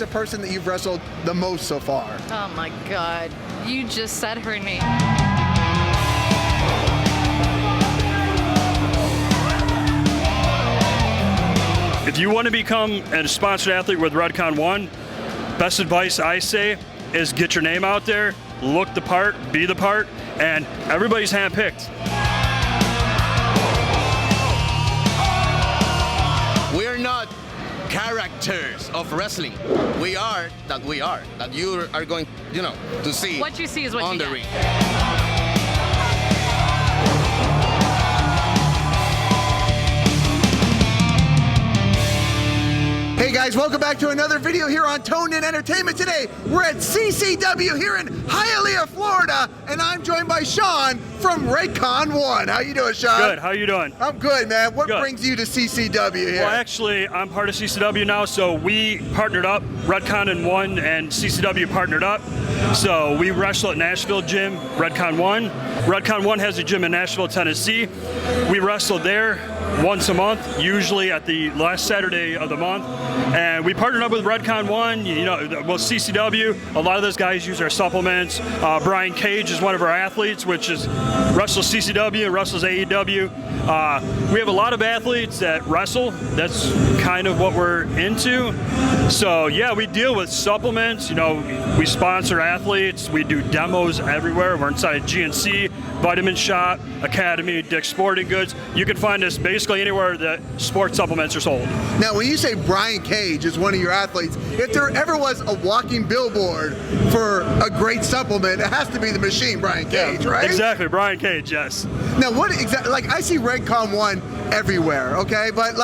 the person that you've wrestled the most so far? Oh my God, you just said her name. If you want to become a sponsored athlete with Redcon1, best advice I say is get your name out there, look the part, be the part, and everybody's handpicked. We're not characters of wrestling. We are that we are. That you are going, to see. What you see is what on you the get. ring. Hey guys, welcome back to another video here on Toned In Entertainment. Today, we're at CCW here in Hialeah, Florida, and I'm joined by Shawn from Redcon1. How you doing, Shawn? Good, how you doing? I'm good, man. What Good. brings you to CCW here? Well, actually, I'm part of CCW now, so we partnered up. Redcon1 and CCW partnered up. So we wrestle at Nashville Gym, Redcon1. Redcon1 has a gym in Nashville, Tennessee. We wrestle there once a month, usually at the last Saturday of the month. And we partnered up with Redcon1, CCW. A lot of those guys use our supplements. Brian Cage is one of our athletes, which is wrestles CCW and wrestles AEW. We have a lot of athletes that wrestle. That's kind of what we're into. So yeah, we deal with supplements. We sponsor athletes. We do demos everywhere. We're inside GNC, Vitamin Shop, Academy, Dick's Sporting Goods. You can find us basically anywhere that sports supplements are sold. Now, when you say Brian Cage is one of your athletes, if there ever was a walking billboard for a great supplement, it has to be the machine, Brian Cage, right? Exactly, Brian Cage, yes. Now, what exactly, I see Redcon1 everywhere, okay? But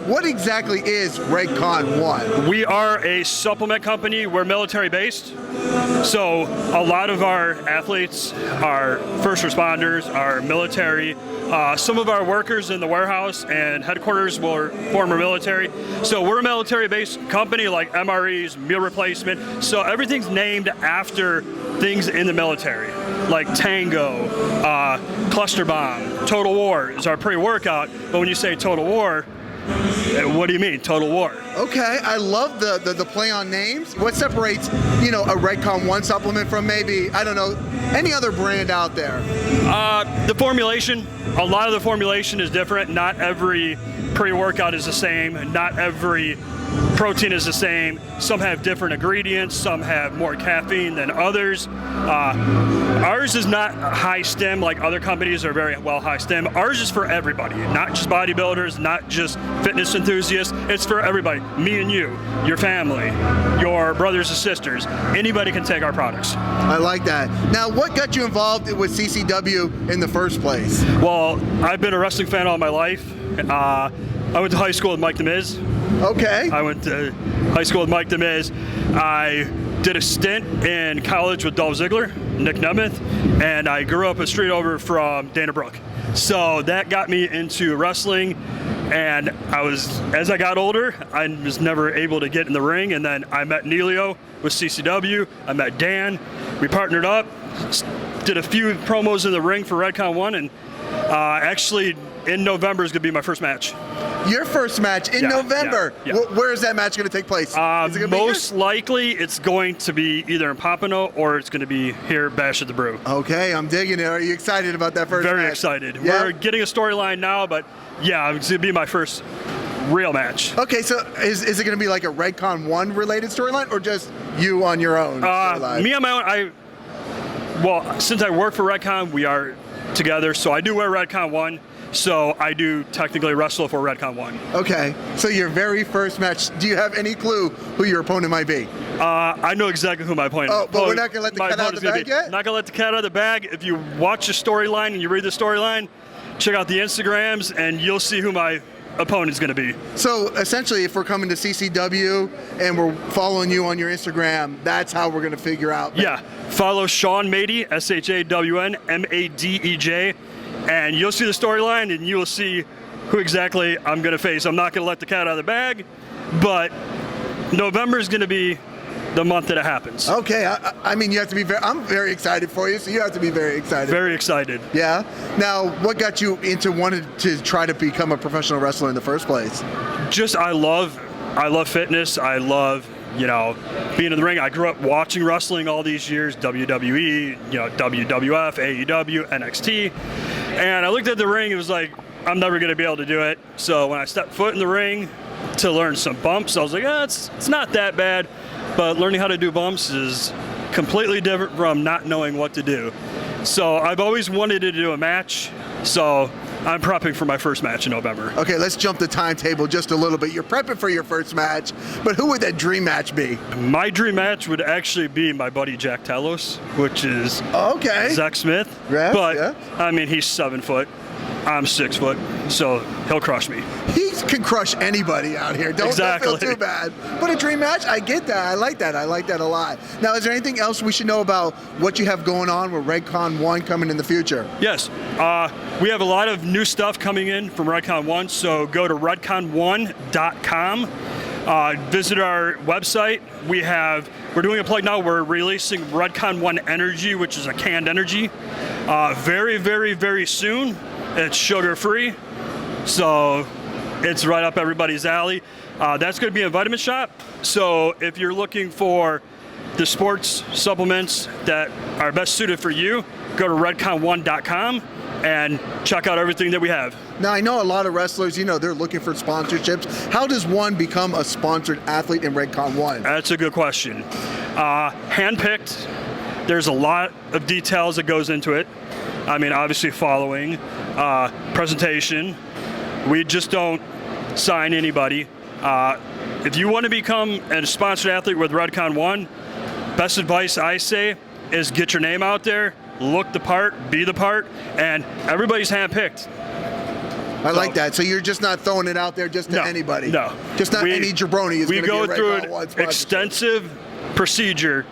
what exactly is Redcon1? We are a supplement company. We're military based. So a lot of our athletes are first responders, are military. Some of our workers in the warehouse and headquarters were former military. So we're a military-based company, like MREs, meal replacement. So everything's named after things in the military, like Tango, Cluster Bomb, Total War is our pre-workout. But when you say Total War, what do you mean, Total War? Okay, I love the play on names. What separates, a Redcon1 supplement from maybe, I don't know, any other brand out there? The formulation. A lot of the formulation is different. Not every pre-workout is the same. Not every protein is the same. Some have different ingredients. Some have more caffeine than others. Ours is not high stem like other companies are very well high stem. Ours is for everybody, not just bodybuilders, not just fitness enthusiasts. It's for everybody. Me and you, your family, your brothers and sisters. Anybody can take our products. I like that. Now, what got you involved with CCW in the first place? Well, I've been a wrestling fan all my life. I went to high school with Mike the Miz. Okay. I went to high school with Mike the Miz. I did a stint in college with Dolph Ziggler, Nick Nemeth, and I grew up a street over from Dana Brooke. So that got me into wrestling, and as I got older, I was never able to get in the ring, and then I met Neilio with CCW, I met Dan, we partnered up, did a few promos in the ring for Redcon1, and actually in November is going to be my first match. Your first match in November. Yeah. Where is that match going to take place? Is it gonna most likely it's going to be either in Pompano or it's going to be here at Bash at the Brew. Okay, I'm digging it. Are you excited about that first match? Very excited. Yeah? We're getting a storyline now, but yeah, it's going to be my first real match. Okay, so is it going to be like a Redcon1 related storyline or just you on your own storyline? Me on my own. Well, since I work for Redcon, we are together, so I do wear Redcon1. So I do technically wrestle for Redcon1. Okay, so your very first match, do you have any clue who your opponent might be? I know exactly who my opponent is. Oh, but we're not going to let the cat out of the bag yet? Not going to let the cat out of the bag. If you watch the storyline and you read the storyline, check out the Instagrams and you'll see who my opponent's going to be. So essentially, if we're coming to CCW and we're following you on your Instagram, that's how we're going to figure out. Yeah, follow Shawn Madej, ShawnMadej, and you'll see the storyline and you will see who exactly I'm going to face. I'm not going to let the cat out of the bag, but November is going to be the month that it happens. Okay, I mean, you have to be I'm very excited for you, so you have to be very excited. Very excited. Yeah. Now, what got you into wanting to try to become a professional wrestler in the first place? Just I love fitness. I love you know, being in the ring. I grew up watching wrestling all these years, WWE, you know, WWF, AEW, NXT. And I looked at the ring, it was like, I'm never going to be able to do it. So when I stepped foot in the ring to learn some bumps, I was like, it's not that bad. But learning how to do bumps is completely different from not knowing what to do. So I've always wanted to do a match. So I'm prepping for my first match in November. Okay, let's jump the timetable just a little bit. You're prepping for your first match, but who would that dream match be? My dream match would actually be my buddy Jack Telos, which is Zach Smith. Yes, but, yeah. I mean, he's 7 foot. I'm 6 foot, so he'll crush me. He can crush anybody out here. Don't feel too bad. But a dream match, I get that. I like that. I like that a lot. Now, is there anything else we should know about what you have going on with Redcon1 coming in the future? Yes. We have a lot of new stuff coming in from Redcon1, so go to Redcon1.com. Visit our website. We're doing a plug now. We're releasing Redcon1 Energy, which is a canned energy, very, very, very soon. It's sugar-free, so it's right up everybody's alley. That's going to be a vitamin shop. So if you're looking for the sports supplements that are best suited for you, go to Redcon1.com and check out everything that we have. Now, I know a lot of wrestlers, you know, they're looking for sponsorships. How does one become a sponsored athlete in Redcon1? That's a good question. Handpicked. There's a lot of details that goes into it. I mean, obviously following, presentation. We just don't sign anybody. If you want to become a sponsored athlete with Redcon1, best advice I say is get your name out there, look the part, be the part, and everybody's handpicked. I like that. So you're just not throwing it out there just to anybody. No. Just not any jabroni is going to get We go through Redcon1 an extensive procedure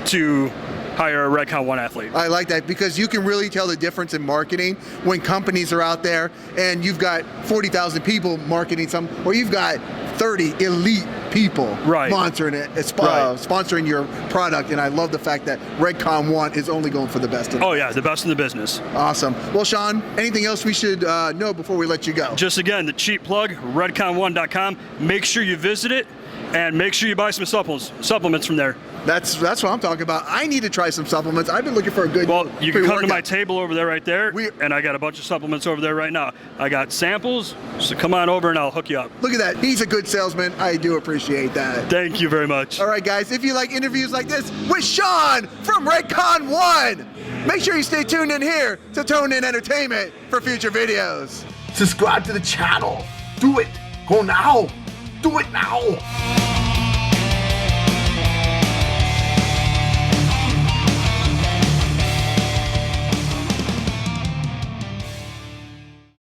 to hire a Redcon1 athlete. I like that because you can really tell the difference in marketing when companies are out there and you've got 40,000 people marketing something, or you've got 30 elite people sponsoring it, sponsoring your product. And I love the fact that Redcon1 is only going for the best. Oh yeah, the best in the business. Awesome. Well, Shawn, anything else we should know before we let you go? Just again, the cheap plug, Redcon1.com. Make sure you visit it and make sure you buy some supplements from there. That's what I'm talking about. I need to try some supplements. I've been looking for a good Well, you can come to my table over there right there, and I got a bunch of supplements over there right now. I got samples, so come on over and I'll hook you up. Look at that. He's a good salesman. I do appreciate that. Thank you very much. All right, guys, if you like interviews like this with Shawn from Redcon1, make sure you stay tuned in here to Tone In Entertainment for future videos. Subscribe to the channel. Do it. Go now. Do it now.